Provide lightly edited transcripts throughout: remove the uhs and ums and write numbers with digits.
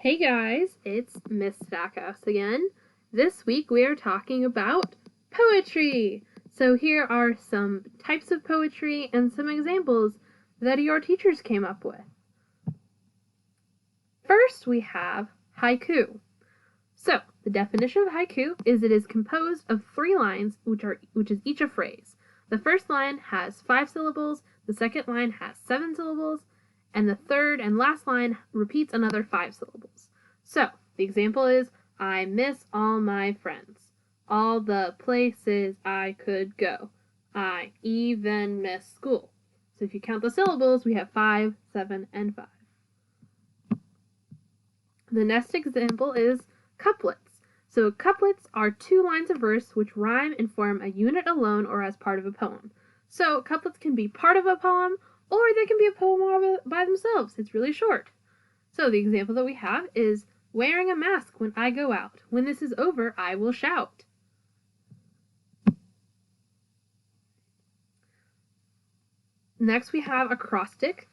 Hey guys, it's Miss Stackhouse again. This week we are talking about poetry. So here are some types of poetry and some examples that your teachers came up with. First we have haiku. So the definition of haiku is it is composed of 3 lines which is each a phrase. The first line has 5 syllables, the second line has 7 syllables, and the third and last line repeats another 5 syllables. So, the example is, I miss all my friends, all the places I could go. I even miss school. So if you count the syllables, we have 5, 7, and 5. The next example is couplets. So couplets are 2 lines of verse which rhyme and form a unit alone or as part of a poem. So couplets can be part of a poem, or they can be a poem by themselves. It's really short. So the example that we have is, wearing a mask when I go out. When this is over, I will shout. Next we have acrostic.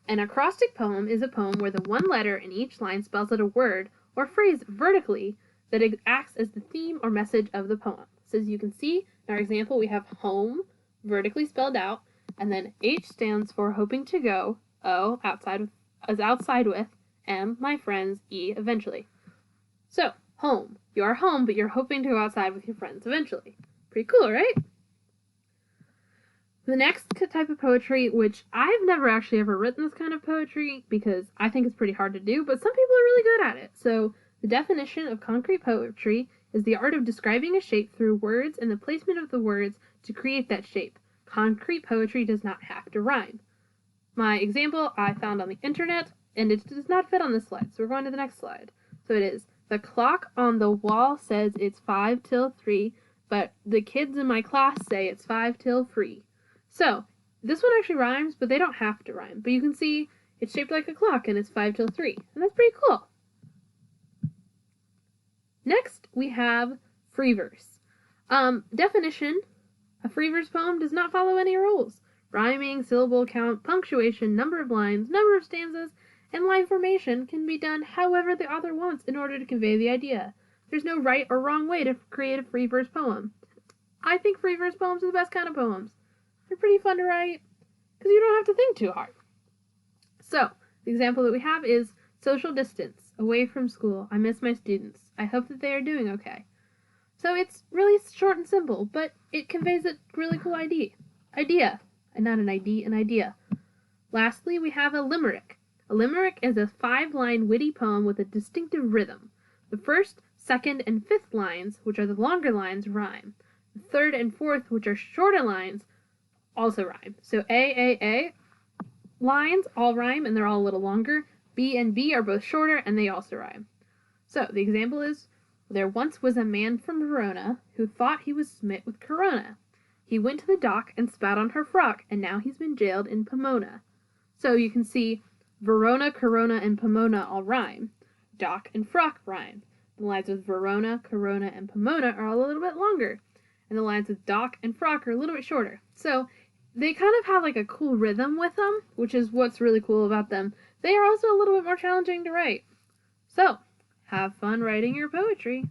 An acrostic poem is a poem where the one letter in each line spells out a word or phrase vertically that acts as the theme or message of the poem. So as you can see, in our example we have home, vertically spelled out, and then H stands for hoping to go, O, outside with, M, my friends, E, eventually. So, home. You are home, but you're hoping to go outside with your friends eventually. Pretty cool, right? The next type of poetry, which I've never actually ever written this kind of poetry because I think it's pretty hard to do, but some people are really good at it. So, the definition of concrete poetry is the art of describing a shape through words and the placement of the words to create that shape. Concrete poetry does not have to rhyme. My example I found on the internet, and it does not fit on this slide, so we're going to the next slide. So it is, the clock on the wall says it's 5 till 3, but the kids in my class say it's 5 till 3. So, this one actually rhymes, but they don't have to rhyme. But you can see it's shaped like a clock, and it's 5 till 3, and that's pretty cool. Next, we have free verse. Definition, a free verse poem does not follow any rules. Rhyming, syllable count, punctuation, number of lines, number of stanzas, and line formation can be done however the author wants in order to convey the idea. There's no right or wrong way to create a free verse poem. I think free verse poems are the best kind of poems. They're pretty fun to write because you don't have to think too hard. So, the example that we have is social distance, away from school. I miss my students. I hope that they are doing okay. So it's really short and simple, but it conveys a really cool idea. Not an ID, an idea. Lastly, we have a limerick. A limerick is a 5-line witty poem with a distinctive rhythm. The first, second, and fifth lines, which are the longer lines, rhyme. The third and fourth, which are shorter lines, also rhyme. So A lines all rhyme, and they're all a little longer. B and B are both shorter, and they also rhyme. So the example is, there once was a man from Verona who thought he was smit with corona. He went to the dock and spat on her frock, and now he's been jailed in Pomona. So you can see Verona, Corona, and Pomona all rhyme. Dock and frock rhyme. The lines with Verona, Corona, and Pomona are all a little bit longer. And the lines with dock and frock are a little bit shorter. So they kind of have like a cool rhythm with them, which is what's really cool about them. They are also a little bit more challenging to write. So, have fun writing your poetry.